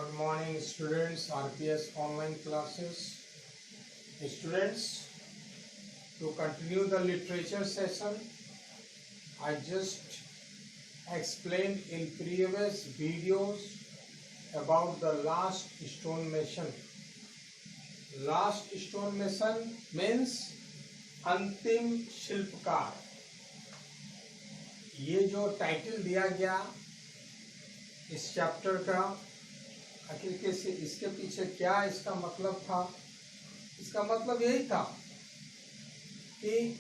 Good morning students, RPS online classes. Students, to continue the literature session, I just explained in previous videos about the last stonemason. Last stonemason means अंतिम शिल्पकार. ये जो title दिया गया इस chapter का, आखिर के से इसके पीछे क्या इसका मतलब था? इसका मतलब यही था कि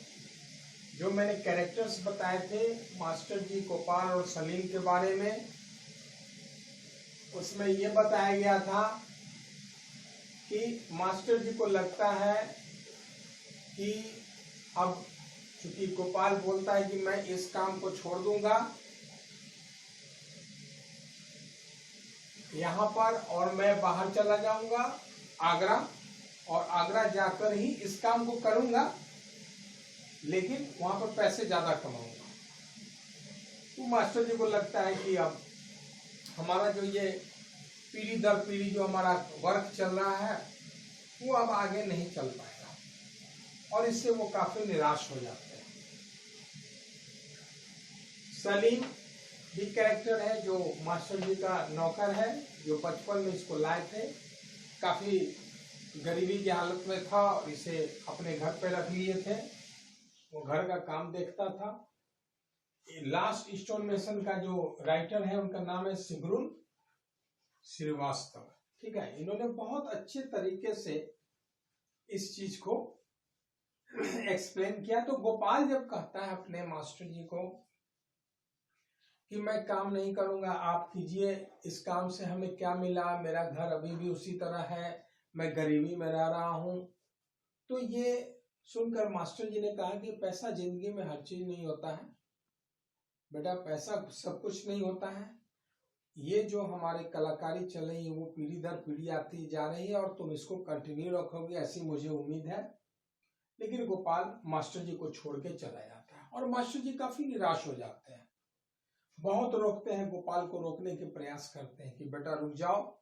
जो मैंने कैरेक्टर्स बताए थे मास्टर जी गोपाल और सलीम के बारे में, उसमें ये बताया गया था कि मास्टर जी को लगता है कि अब चूंकि गोपाल बोलता है कि मैं इस काम को छोड़ दूंगा यहाँ पर और मैं बाहर चला जाऊंगा आगरा, और आगरा जाकर ही इस काम को करूंगा, लेकिन वहां पर पैसे ज्यादा कमाऊंगा. तो मास्टर जी को लगता है कि अब हमारा जो ये पीढ़ी दर पीढ़ी जो हमारा वर्क चल रहा है वो अब आगे नहीं चल पाएगा, और इससे वो काफी निराश हो जाते हैं. सलीम भी कैरेक्टर है जो मास्टर जी का नौकर है, जो बचपन में इसको लाए थे. काफी गरीबी की हालत में था और इसे अपने घर पे रख लिए थे. वो घर का काम देखता था. लास्ट स्टोनमेसन का जो राइटर है उनका नाम है सिगरुन श्रीवास्तव. ठीक है, इन्होंने बहुत अच्छे तरीके से इस चीज को एक्सप्लेन किया. तो गोपाल जब कहता है अपने मास्टर जी को कि मैं काम नहीं करूंगा, आप कीजिए, इस काम से हमें क्या मिला, मेरा घर अभी भी उसी तरह है, मैं गरीबी में रह रहा हूं. तो ये सुनकर मास्टर जी ने कहा कि पैसा जिंदगी में हर चीज नहीं होता है बेटा, पैसा सब कुछ नहीं होता है. ये जो हमारी कलाकारी चल रही है वो पीढ़ी दर पीढ़ी आती जा रही है और तुम इसको कंटिन्यू रखोगे ऐसी मुझे उम्मीद है. लेकिन गोपाल मास्टर जी को छोड़ के चला जाता है और मास्टर जी काफी निराश हो जाते हैं. बहुत रोकते हैं, गोपाल को रोकने के प्रयास करते हैं कि बेटा रुक जाओ,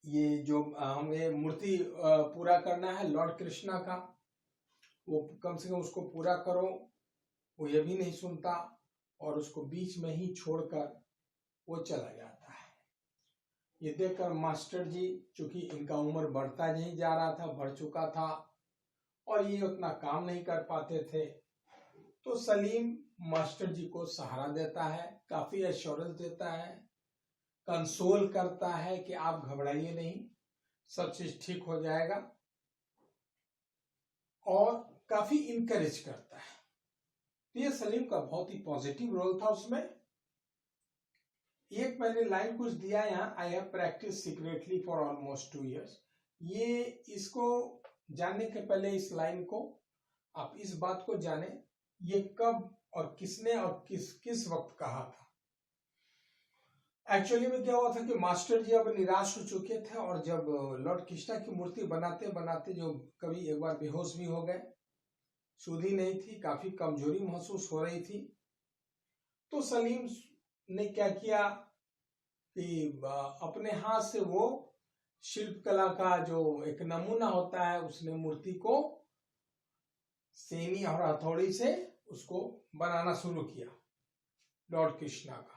ये जो हमें मूर्ति पूरा करना है लॉर्ड कृष्णा का, वो कम से कम उसको पूरा करो. वो ये भी नहीं सुनता और उसको बीच में ही छोड़कर वो चला जाता है. ये देखकर मास्टर जी, चूंकि इनका उम्र बढ़ता नहीं जा रहा था, बढ़ चुका था और ये उतना काम नहीं कर पाते थे, तो सलीम मास्टर जी को सहारा देता है, काफी एश्योरेंस देता है, कंसोल करता है कि आप घबराइए नहीं, सब चीज ठीक हो जाएगा, और काफी इनकरेज करता है. तो ये सलीम का बहुत ही पॉजिटिव रोल था उसमें. एक मैंने लाइन कुछ दिया यहाँ, आई have practice secretly for almost 2 years. ये इसको जानने के पहले इस लाइन को आप इस बात को जाने, ये कब और किसने और किस वक्त कहा था. एक्चुअली में क्या हुआ था कि मास्टर जी अब निराश हो चुके थे और जब लॉर्ड कृष्णा की मूर्ति बनाते बनाते जो कभी एक बार बेहोश भी हो गए, सुधी नहीं थी, काफी कमजोरी महसूस हो रही थी. तो सलीम ने क्या किया कि अपने हाथ से वो शिल्पकला का जो एक नमूना होता है, उसने मूर्ति को सेनी और हथौड़ी से उसको बनाना शुरू किया लॉर्ड कृष्णा का.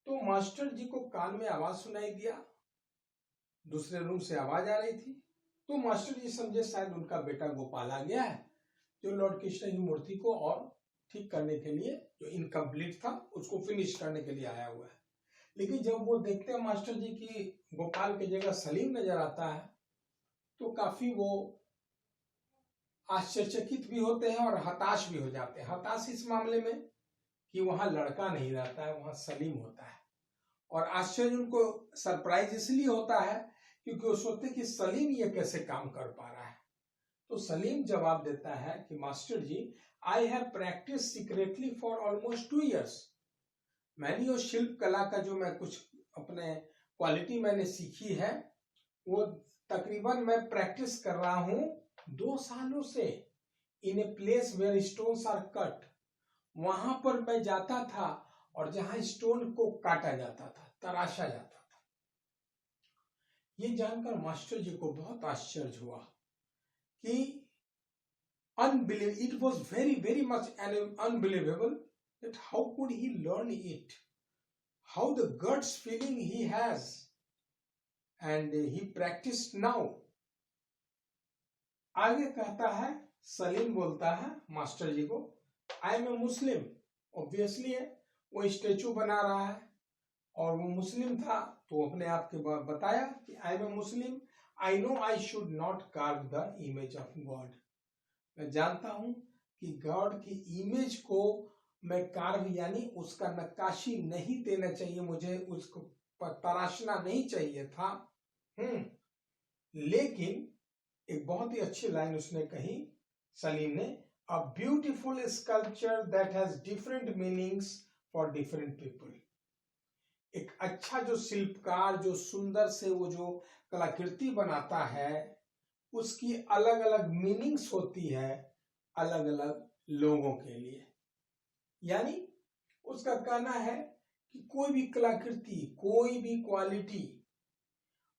तो मास्टर जी को कान में आवाज सुनाई दिया, दूसरे रूम से आवाज आ रही थी. तो मास्टर जी समझे शायद उनका बेटा गोपाल आ गया है, जो लॉर्ड कृष्णा की मूर्ति को और ठीक करने के लिए, जो इनकम्प्लीट था उसको फिनिश करने के लिए आया हुआ है. लेकिन जब वो देखते हैं मास्टर जी की गोपाल की जगह सलीम नजर आता है, तो काफी वो आश्चर्यचकित भी होते हैं और हताश भी हो जाते हैं. हताश इस मामले में कि वहां लड़का नहीं रहता है, वहां सलीम होता है. और आश्चर्य उनको सरप्राइज इसलिए होता है क्योंकि वो सोचते कि सलीम ये कैसे काम कर पा रहा है. तो सलीम जवाब देता है कि master ji, I have practice secretly for almost 2 years. मैंने वो शिल्प कला का जो मैं कुछ अपने क्वालिटी मैंने सीखी है, वो तकरीबन मैं प्रैक्टिस कर रहा हूं 2 सालों से. In a place where stones are cut, वहां पर मैं जाता था और जहां स्टोन को काटा जाता था, तराशा जाता था। ये जानकर मास्टर जी को बहुत आश्चर्य हुआ कि it was very much unbelievable that how could he learn it, how the guts feeling he has and he practiced now. आगे कहता है, सलीम बोलता है मास्टर जी को, आई एम ए मुस्लिम, ऑब्वियसली है, वो स्टेचू बना रहा है और वो मुस्लिम था तो अपने आप के बताया कि I am a Muslim, I know I should not carve the image of God, मैं जानता हूं कि गॉड की इमेज को मैं कार्व यानी उसका नक्काशी नहीं देना चाहिए, मुझे उसको तराशना नहीं चाहिए था। लेकिन एक बहुत ही अच्छी लाइन उसने कही सलीम ने, a beautiful sculpture that has different meanings for different people. एक अच्छा जो शिल्पकार जो सुंदर से वो जो कलाकृति बनाता है उसकी अलग अलग मीनिंग्स होती है अलग अलग लोगों के लिए। यानी उसका कहना है कि कोई भी कलाकृति, कोई भी क्वालिटी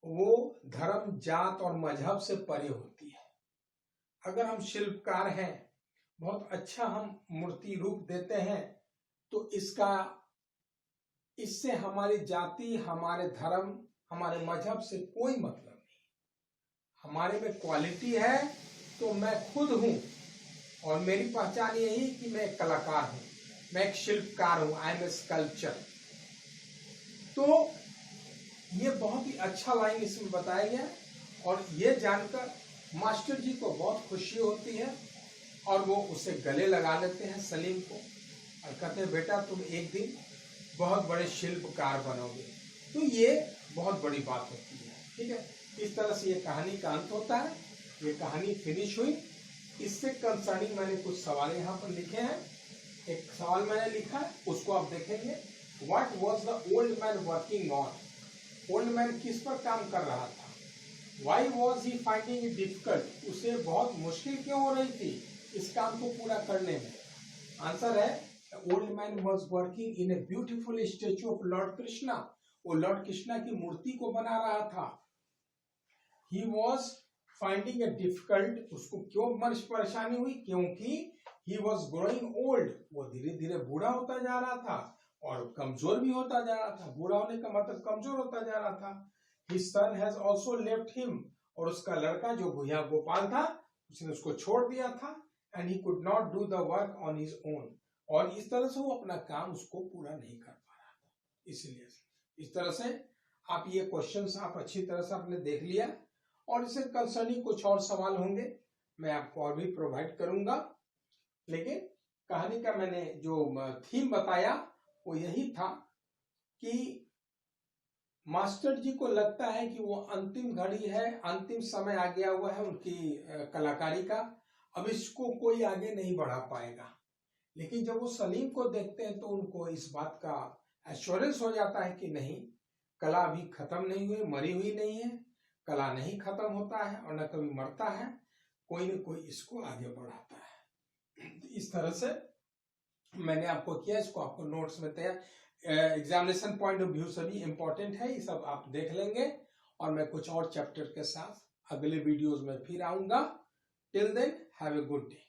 वो धर्म, जात और मजहब से परे होती है। अगर हम शिल्पकार हैं, बहुत अच्छा हम मूर्ति रूप देते हैं, तो इससे हमारी जाति, हमारे धर्म, हमारे मजहब से कोई मतलब नहीं। हमारे में क्वालिटी है तो मैं खुद हूं और मेरी पहचान यही कि मैं एक कलाकार हूं, मैं एक शिल्पकार हूं, आई एम ए स्कल्पचर। तो ये बहुत ही अच्छा लाइन इसमें बताया गया और ये जानकर मास्टर जी को बहुत खुशी होती है और वो उसे गले लगा लेते हैं सलीम को और कहते हैं बेटा तुम एक दिन बहुत बड़े शिल्पकार बनोगे। तो ये बहुत बड़ी बात होती है, ठीक है। इस तरह से ये कहानी का अंत होता है, ये कहानी फिनिश हुई। इससे कंसर्निंग मैंने कुछ सवाल यहाँ पर लिखे हैं। एक सवाल मैंने लिखा है, उसको आप देखेंगे। What was the old man working on? Old man किस पर काम कर रहा था? Why was he finding it difficult? उसे बहुत मुश्किल क्यों हो रही थी इस काम को पूरा करने में? आंसर है, old man was working in a beautiful statue of Lord Krishna. वो लॉर्ड कृष्णा की मूर्ति को बना रहा था। He was finding a difficult, उसको क्यों परेशानी हुई? क्योंकि ही वॉज ग्रोइंग ओल्ड, वो धीरे धीरे बूढ़ा होता जा रहा था और कमजोर भी होता जा रहा था। बूढ़ा होने का मतलब कमजोर होता जा रहा था। His son has also left him, और उसका लड़का जो भैया गोपाल था उसने उसको छोड़ दिया था। And he could not do the work on his own, और इस तरह से वो अपना काम उसको पूरा नहीं कर पा रहा था। इसलिए इस तरह से आप ये क्वेश्चंस आप अच्छी तरह से आपने देख लिया और इससे कंसर्निंग कुछ और सवाल होंगे मैं आपको और भी प्रोवाइड करूंगा। लेकिन कहानी का मैंने जो थीम बताया वो यही था कि मास्टर जी को लगता है कि वो अंतिम घड़ी है, अंतिम समय आ गया हुआ है उनकी कलाकारी का, अब इसको कोई आगे नहीं बढ़ा पाएगा। लेकिन जब वो सलीम को देखते हैं तो उनको इस बात का एश्योरेंस हो जाता है कि नहीं, कला अभी खत्म नहीं हुई, मरी हुई नहीं है, कला नहीं खत्म होता है और न कभी मरता है, कोई न कोई इसको आगे बढ़ाता है। इस तरह से मैंने आपको किया, इसको आपको नोट्स में तैयार, एग्जामिनेशन पॉइंट ऑफ व्यू से भी इंपॉर्टेंट है, ये सब आप देख लेंगे और मैं कुछ और चैप्टर के साथ अगले वीडियोस में फिर आऊंगा। Till then have a good day.